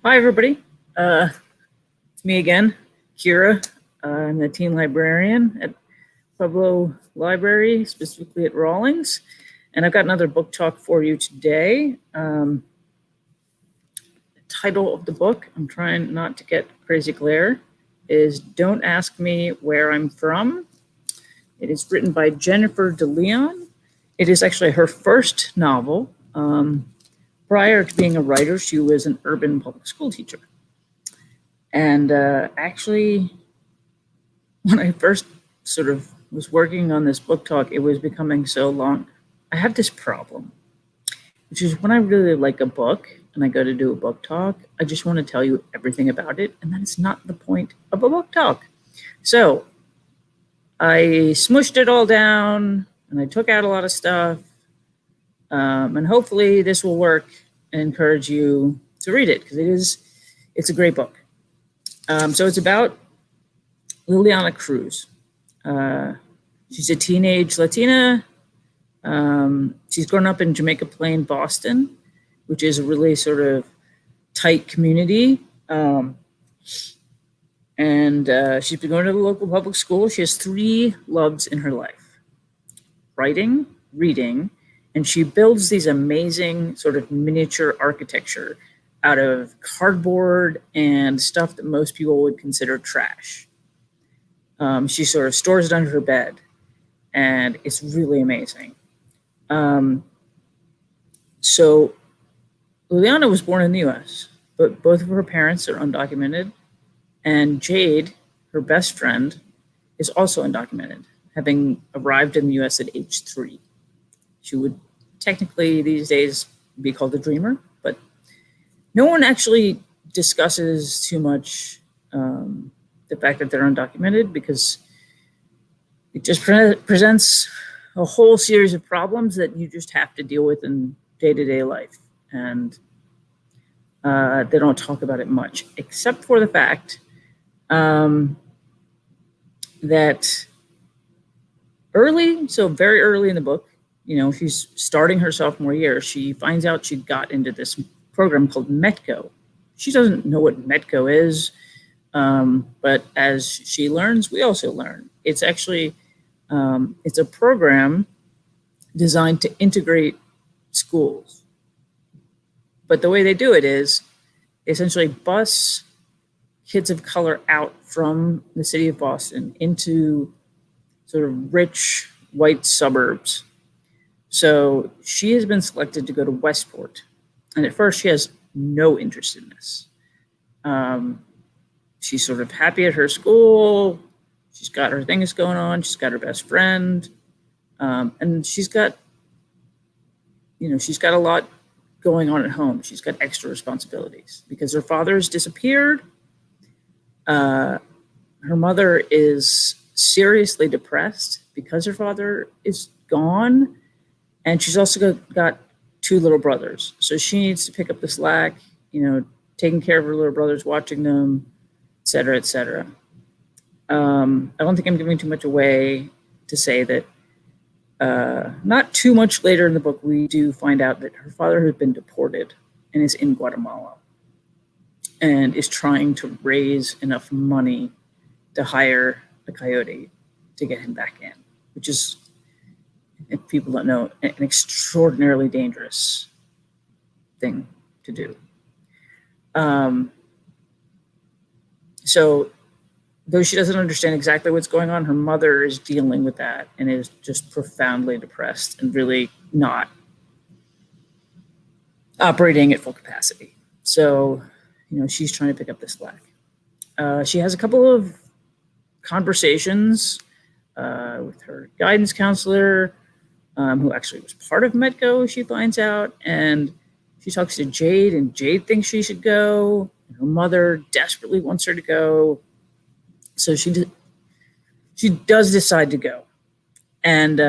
Hi, everybody. It's me again, Kira. I'm the teen librarian at Pueblo Library, specifically at Rawlings. And I've got another book talk for you today. The title of the book, I'm trying not to get crazy glare, is Don't Ask Me Where I'm From. It is written by Jennifer DeLeon. It is actually her first novel. Prior to being a writer, she was an urban public school teacher. And actually, when I first sort of was working on this book talk, it was becoming so long. I have this problem, which is when I really like a book and I go to do a book talk, I just want to tell you everything about it. And that is not the point of a book talk. So I smushed it all down and I took out a lot of stuff. And hopefully this will work and encourage you to read it, because it's a great book. So it's about Liliana Cruz. She's a teenage Latina. She's grown up in Jamaica Plain, Boston, which is a really sort of tight community. And she's been going to the local public school. She has 3 loves in her life: writing, reading, and she builds these amazing sort of miniature architecture out of cardboard and stuff that most people would consider trash. She sort of stores it under her bed, and it's really amazing. So Liliana was born in the US, but both of her parents are undocumented, and Jade, her best friend, is also undocumented, having arrived in the US at age 3. She would technically these days be called a dreamer, but no one actually discusses too much the fact that they're undocumented, because it just presents a whole series of problems that you just have to deal with in day-to-day life. And they don't talk about it much, except for the fact that very early in the book, she's starting her sophomore year, she finds out she got into this program called Metco. She doesn't know what Metco is, but as she learns, we also learn. It's actually, it's a program designed to integrate schools. But the way they do it is essentially bus kids of color out from the city of Boston into sort of rich white suburbs. So she has been selected to go to Westport. And at first she has no interest in this. She's sort of happy at her school. She's got her things going on. She's got her best friend. And she's got a lot going on at home. She's got extra responsibilities because her father has disappeared. Her mother is seriously depressed because her father is gone. And she's also got 2 little brothers. So she needs to pick up the slack, taking care of her little brothers, watching them, et cetera, et cetera. I don't think I'm giving too much away to say that not too much later in the book, we do find out that her father has been deported and is in Guatemala and is trying to raise enough money to hire a coyote to get him back in, which is, if people don't know, an extraordinarily dangerous thing to do. So though she doesn't understand exactly what's going on, her mother is dealing with that and is just profoundly depressed and really not operating at full capacity. So, she's trying to pick up the slack. She has a couple of conversations with her guidance counselor, who actually was part of Metco, she finds out, and she talks to Jade, and Jade thinks she should go, and her mother desperately wants her to go. So she does decide to go. And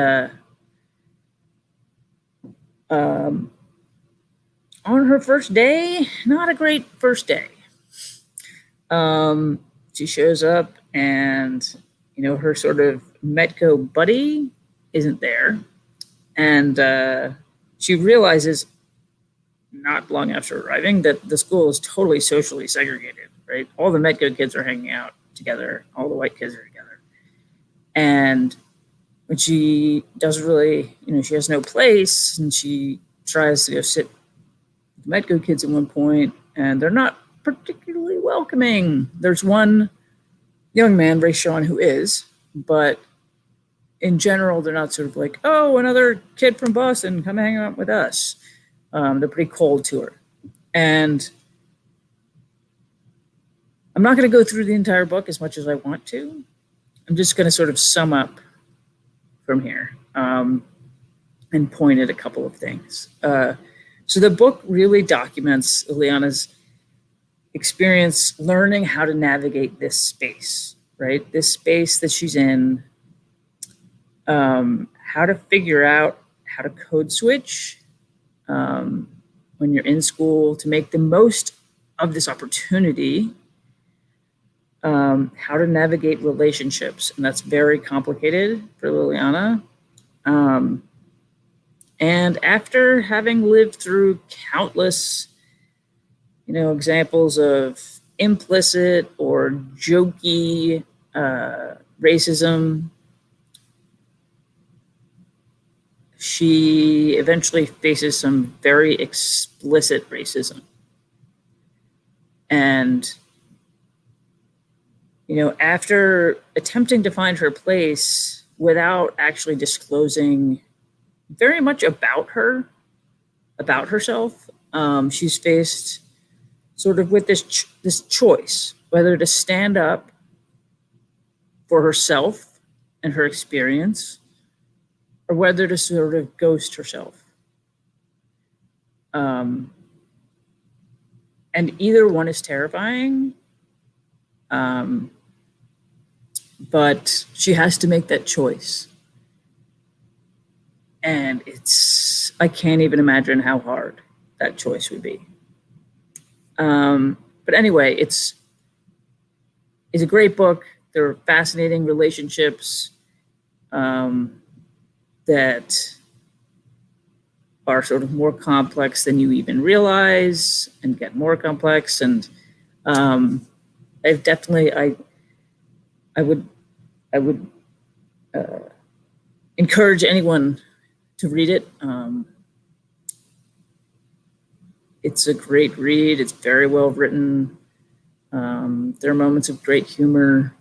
on her first day, not a great first day. She shows up and, her sort of Metco buddy isn't there. And she realizes not long after arriving, that the school is totally socially segregated, right? All the Metco kids are hanging out together, all the white kids are together. And when she doesn't really, she has no place, and she tries to go sit with the Metco kids at one point, and they're not particularly welcoming. There's one young man, Ray Sean, who is, but in general, they're not sort of like, oh, another kid from Boston, come hang out with us. They're pretty cold to her. And I'm not going to go through the entire book as much as I want to. I'm just going to sort of sum up from here and point at a couple of things. So the book really documents Ileana's experience learning how to navigate this space, right? This space that she's in, how to figure out how to code switch when you're in school to make the most of this opportunity, how to navigate relationships. And that's very complicated for Liliana. And after having lived through countless, examples of implicit or jokey racism, she eventually faces some very explicit racism. And, after attempting to find her place without actually disclosing very much about herself, she's faced sort of with this choice, whether to stand up for herself and her experience, or whether to sort of ghost herself. And either one is terrifying, but she has to make that choice. And I can't even imagine how hard that choice would be. But anyway, it's a great book. There are fascinating relationships that are sort of more complex than you even realize, and get more complex. And I would encourage anyone to read it. It's a great read. It's very well written. There are moments of great humor.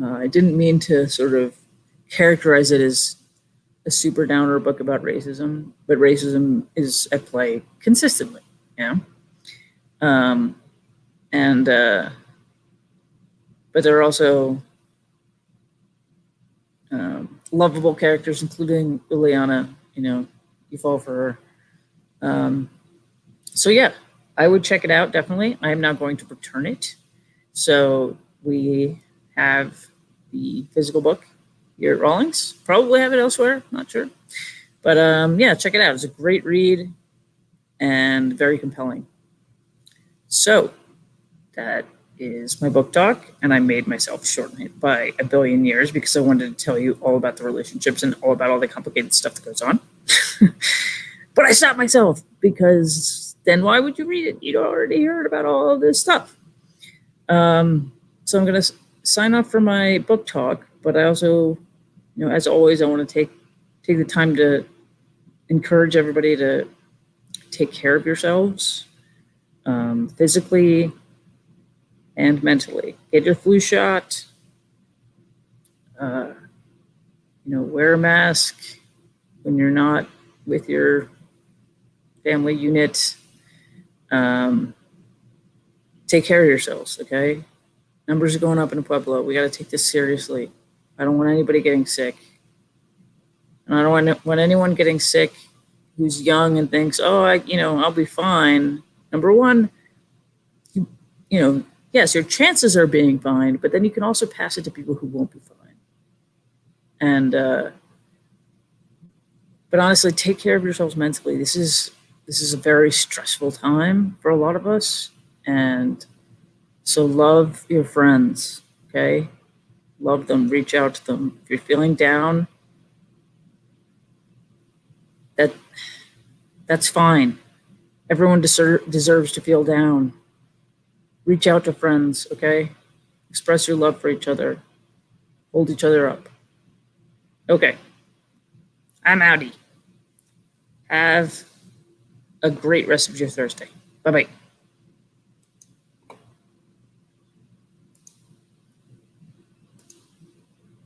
I didn't mean to sort of characterize it as a super downer book about racism, but racism is at play consistently, but there are also lovable characters, including Ileana. You fall for her. So yeah, I would check it out, definitely. I am now going to return it. So we have the physical book here at Rawlings. Probably have it elsewhere, not sure. But yeah, check it out. It's a great read and very compelling. So that is my book talk, and I made myself shorten it by a billion years because I wanted to tell you all about the relationships and all about all the complicated stuff that goes on. But I stopped myself, because then why would you read it? You'd already heard about all of this stuff. So I'm going to sign off for my book talk, but I also, as always, I want to take the time to encourage everybody to take care of yourselves, physically and mentally. Get your flu shot. Wear a mask when you're not with your family unit. Take care of yourselves, okay? Numbers are going up in Pueblo. We got to take this seriously. I don't want anybody getting sick. And I don't want anyone getting sick who's young and thinks, oh, I'll be fine. Number one, yes, your chances are being fine, but then you can also pass it to people who won't be fine. And, but honestly, take care of yourselves mentally. This is a very stressful time for a lot of us. And so love your friends, okay? Love them, reach out to them. If you're feeling down, that's fine. Everyone deserves to feel down. Reach out to friends, okay? Express your love for each other. Hold each other up. Okay. I'm outie. Have a great rest of your Thursday. Bye-bye.